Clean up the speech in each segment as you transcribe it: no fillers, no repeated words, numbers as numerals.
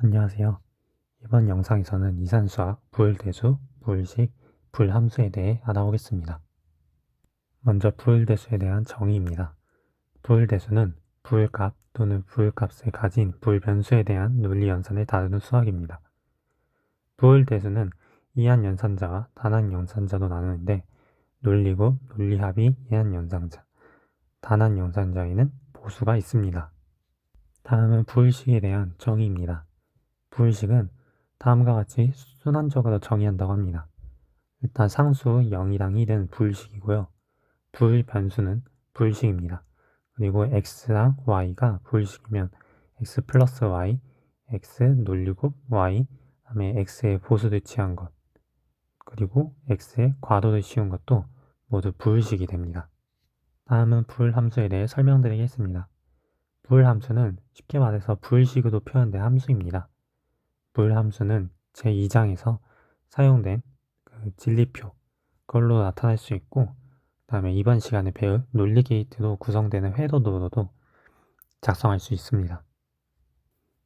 안녕하세요. 이번 영상에서는 이산수학, 부울대수, 부울식, 부울함수에 대해 알아보겠습니다. 먼저 부울대수에 대한 정의입니다. 부울대수는 부울값 또는 부울값을 가진 부울변수에 대한 논리연산을 다루는 수학입니다. 부울대수는 이한연산자와 단한연산자로 나누는데 논리곱, 논리합이 이한연산자, 단한연산자에는 보수가 있습니다. 다음은 부울식에 대한 정의입니다. 부울식은 다음과 같이 순환적으로 정의한다고 합니다. 일단 상수 0이랑 1은 부울식이고요. 부울변수는 부울식입니다. 그리고 x랑 y가 부울식이면 x 플러스 y, x 논리곱 y, 다음에 x의 보수를 취한 것, 그리고 x의 과도를 씌운 것도 모두 부울식이 됩니다. 다음은 부울함수에 대해 설명드리겠습니다. 부울함수는 쉽게 말해서 부울식으로 표현된 함수입니다. 부울함수는 제2장에서 사용된 진리표, 그걸로 나타낼 수 있고, 그 다음에 이번 시간에 배울 논리 게이트로 구성되는 회로도로도 작성할 수 있습니다.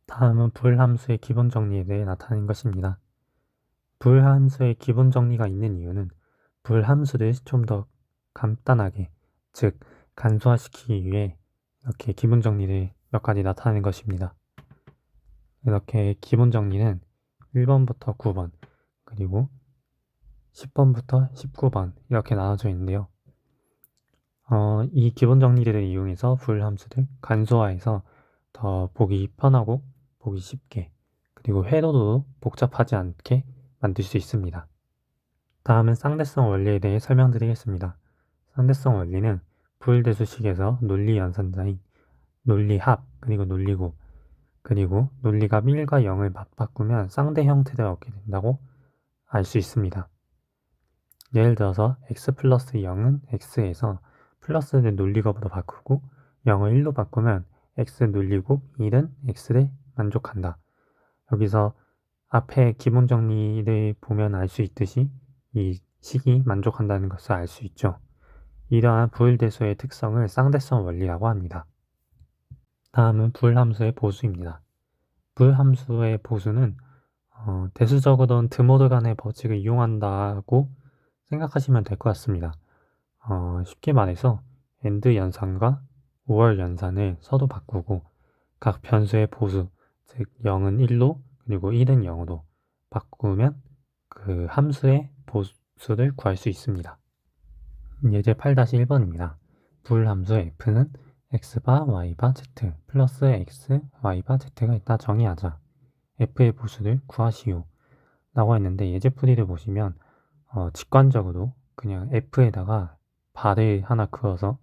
다음은 부울함수의 기본 정리에 대해 나타낸 것입니다. 부울함수의 기본 정리가 있는 이유는 부울함수를 좀 더 간단하게, 즉 간소화시키기 위해 이렇게 기본 정리를 몇 가지 나타낸 것입니다. 이렇게 기본 정리는 1번부터 9번, 그리고 10번부터 19번 이렇게 나눠져 있는데요. 이 기본 정리들을 이용해서 부울함수를 간소화해서 더 보기 편하고 보기 쉽게, 그리고 회로도 복잡하지 않게 만들 수 있습니다. 다음은 쌍대성 원리에 대해 설명드리겠습니다. 쌍대성 원리는 부울대수식에서 논리 연산자인 논리합, 그리고 논리곱, 그리고 논리값 1과 0을 맞바꾸면 쌍대 형태를 얻게 된다고 알 수 있습니다. 예를 들어서 x 플러스 0은 x에서 플러스를 논리곱으로 바꾸고 0을 1로 바꾸면 x 논리곱 1은 x를 만족한다. 여기서 앞에 기본 정리를 보면 알 수 있듯이 이 식이 만족한다는 것을 알 수 있죠. 이러한 부울대수의 특성을 쌍대성 원리라고 합니다. 다음은 부울함수의 보수입니다. 부울함수의 보수는 대수적으로는 드모르간의 법칙을 이용한다고 생각하시면 될 것 같습니다. 쉽게 말해서 엔드 연산과 5월 연산을 서로 바꾸고 각 변수의 보수, 즉 0은 1로 그리고 1은 0으로 바꾸면 그 함수의 보수를 구할 수 있습니다. 예제 8-1번입니다. 부울함수 f는 x바 y바 z 플러스 x, y바 z가 있다 정의하자. f의 보수를 구하시오 라고 했는데 예제풀이를 보시면 직관적으로 그냥 f에다가 발을 하나 그어서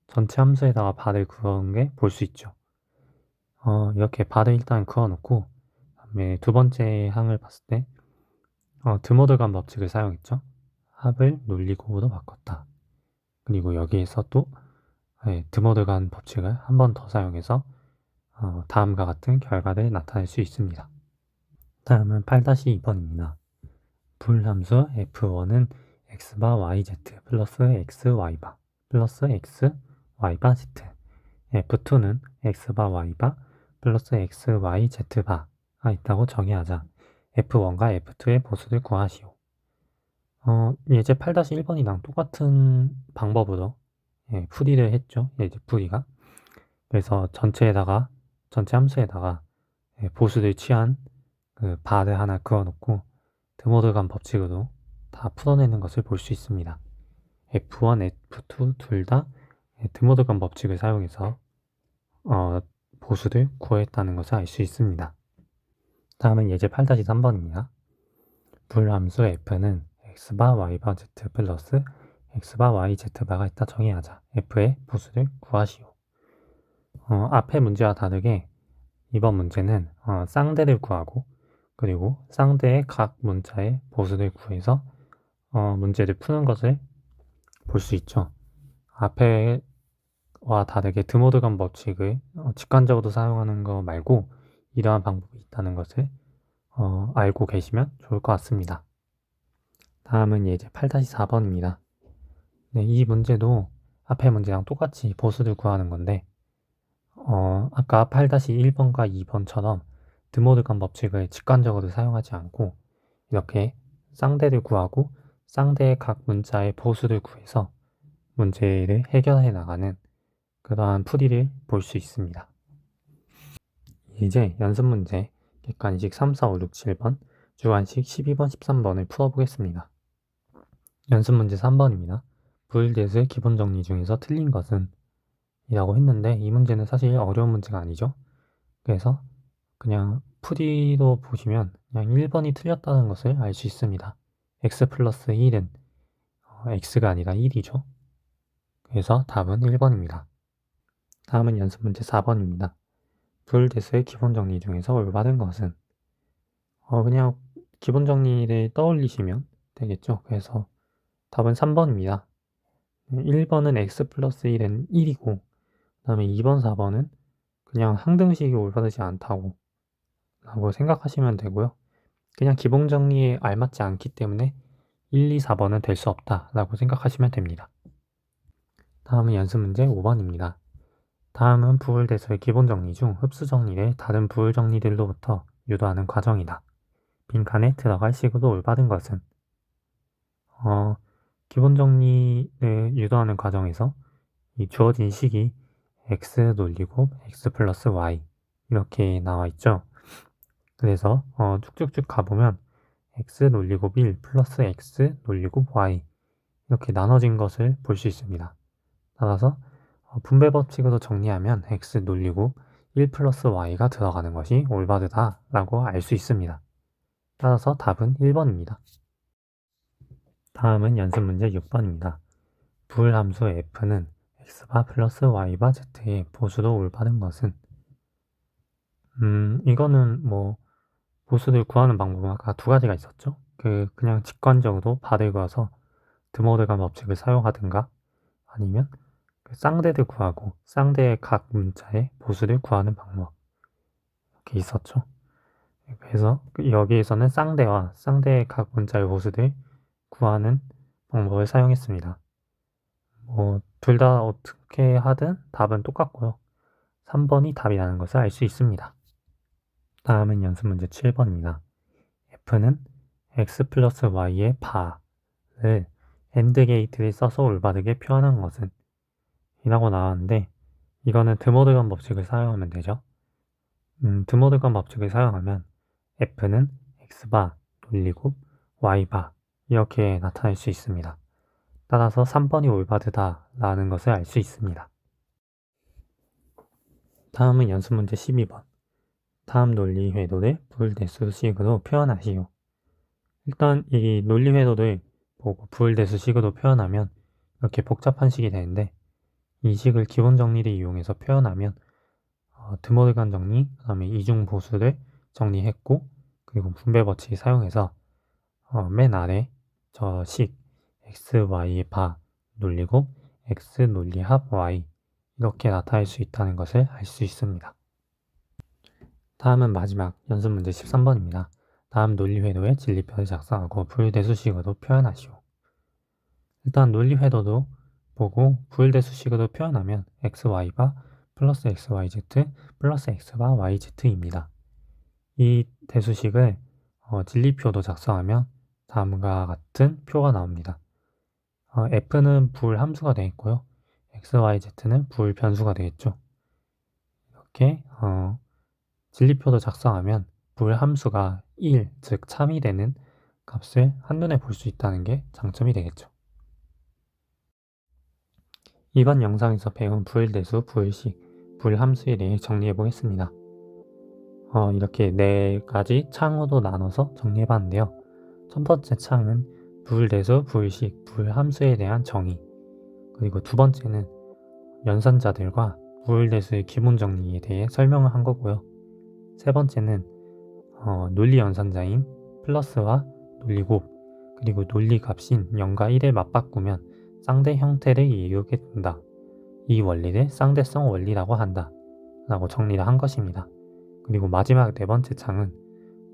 전체 함수에다가 발을 그은 게 볼 수 있죠. 이렇게 발을 일단 그어놓고 다음에 두 번째 항을 봤을 때 드모르간 법칙을 사용했죠. 합을 논리곱으로 바꿨다. 그리고 여기에서 또 드모르간 법칙을 한 번 더 사용해서 다음과 같은 결과를 나타낼 수 있습니다. 다음은 8-2번입니다. 부울함수 f1은 x바 yz 플러스 xy바 플러스 xy바 z, f2는 x바 y바 플러스 xyz바가 있다고 정의하자. f1과 f2의 보수를 구하시오. 예제 8-1번이랑 똑같은 방법으로 풀이를 했죠. 예제 풀이가. 그래서 전체 함수에다가 보수를 취한 그 바를 하나 그어놓고 드모르간 법칙으로 다 풀어내는 것을 볼 수 있습니다. F1, F2 둘 다 드모르간 법칙을 사용해서 보수를 구했다는 것을 알 수 있습니다. 다음은 예제 8-3번입니다. 부울함수 f는 x바 y바 z 플러스 x바 yz바가 있다 정의하자. f의 보수를 구하시오. 앞의 문제와 다르게 이번 문제는 쌍대를 구하고 그리고 쌍대의 각 문자의 보수를 구해서 문제를 푸는 것을 볼 수 있죠. 앞에와 다르게 드모르간 법칙을 직관적으로 사용하는 거 말고 이러한 방법이 있다는 것을 알고 계시면 좋을 것 같습니다. 다음은 예제 8-4번입니다. 네, 이 문제도 앞의 문제랑 똑같이 보수를 구하는 건데 아까 8-1번과 2번처럼 드모드건 법칙을 직관적으로 사용하지 않고 이렇게 쌍대를 구하고 쌍대의 각 문자의 보수를 구해서 문제를 해결해 나가는 그러한 풀이를 볼 수 있습니다. 이제 연습 문제 객관식 3, 4, 5, 6, 7번, 주관식 12번, 13번을 풀어보겠습니다. 연습 문제 3번입니다. 부일대수의 기본 정리 중에서 틀린 것은? 이라고 했는데 이 문제는 사실 어려운 문제가 아니죠. 그래서 그냥 풀이로 보시면 그냥 1번이 틀렸다는 것을 알 수 있습니다. x 플러스 1은 x가 아니라 1이죠. 그래서 답은 1번입니다. 다음은 연습 문제 4번입니다. 부일대수의 기본 정리 중에서 올바른 것은? 그냥 기본 정리를 떠올리시면 되겠죠. 그래서 답은 3번입니다. 1번은 x 플러스 1은 1이고 그 다음에 2번, 4번은 그냥 항등식이 올바르지 않다고 라고 생각하시면 되고요. 그냥 기본 정리에 알맞지 않기 때문에 1, 2, 4번은 될 수 없다 라고 생각하시면 됩니다. 다음은 연습 문제 5번입니다. 다음은 부울대수의 기본 정리 중 흡수 정리를 다른 부울 정리들로부터 유도하는 과정이다. 빈칸에 들어갈 식으로 올바른 것은? 기본 정리를 유도하는 과정에서 이 주어진 식이 x 놀리곱 x 플러스 y 이렇게 나와 있죠. 그래서 쭉쭉쭉 가보면 x 놀리곱 1 플러스 x 놀리곱 y 이렇게 나눠진 것을 볼 수 있습니다. 따라서 분배 법칙으로 정리하면 x 놀리곱 1 플러스 y가 들어가는 것이 올바르다 라고 알 수 있습니다. 따라서 답은 1번입니다. 다음은 연습 문제 6번입니다. 부울함수 f는 x바 플러스 y바 z의 보수로 올바른 것은? 이거는 뭐 보수를 구하는 방법은 아까 두 가지가 있었죠. 그냥 직관적으로 바를 그어서 드모드건 법칙을 사용하든가 아니면 쌍대를 구하고 쌍대의 각 문자의 보수를 구하는 방법 이렇게 있었죠. 그래서 여기에서는 쌍대와 쌍대의 각 문자의 보수를 구하는 방법을 사용했습니다. 둘 다 어떻게 하든 답은 똑같고요. 3번이 답이라는 것을 알 수 있습니다. 다음은 연습 문제 7번입니다. f는 x 플러스 y의 바를 AND 게이트를 써서 올바르게 표현한 것은? 이라고 나왔는데 이거는 드모드건 법칙을 사용하면 되죠. 드모드건 법칙을 사용하면 f는 x바 돌리고 y바 이렇게 나타낼 수 있습니다. 따라서 3번이 올바르다 라는 것을 알 수 있습니다. 다음은 연습 문제 12번. 다음 논리 회도를 부울대수식으로 표현하시오. 일단 이 논리 회도를 보고 부울대수식으로 표현하면 이렇게 복잡한 식이 되는데 이 식을 기본 정리를 이용해서 표현하면 드모드건 정리, 그 다음에 이중 보수를 정리했고 그리고 분배 법칙 사용해서 맨 아래 저 식 x, y의 바 논리곱 x 논리 합 y 이렇게 나타낼 수 있다는 것을 알 수 있습니다. 다음은 마지막 연습 문제 13번입니다. 다음 논리 회도의 진리표를 작성하고 부울대수식으로 표현하시오. 일단 논리 회도도 보고 부울대수식으로 표현하면 xy바 플러스 xyz 플러스 x바 yz입니다. 이 대수식을 진리표도 작성하면 다음과 같은 표가 나옵니다. f는 부울 함수가 되어 있고요. xyz는 부울 변수가 되겠죠. 이렇게 진리표도 작성하면 부울 함수가 1, 즉 참이 되는 값을 한눈에 볼 수 있다는 게 장점이 되겠죠. 이번 영상에서 배운 부울대수, 부울식, 부울함수에 대해 정리해 보겠습니다. 이렇게 4가지 창으로 나눠서 정리해 봤는데요. 첫 번째 창은 부울대수, 부울식, 부울함수에 대한 정의, 그리고 두 번째는 연산자들과 부울대수의 기본 정리에 대해 설명을 한 거고요. 세 번째는 논리 연산자인 플러스와 논리곱, 그리고 논리 값인 0과 1을 맞바꾸면 쌍대 형태를 이루게 된다. 이 원리를 쌍대성 원리라고 한다. 라고 정리를 한 것입니다. 그리고 마지막 네 번째 창은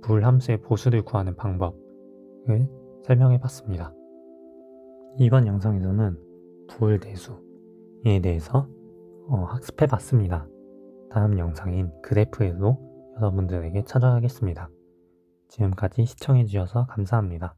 부울함수의 보수를 구하는 방법을 설명해 봤습니다. 이번 영상에서는 부울대수에 대해서 학습해 봤습니다. 다음 영상인 그래프에도 여러분들에게 찾아가겠습니다. 지금까지 시청해주셔서 감사합니다.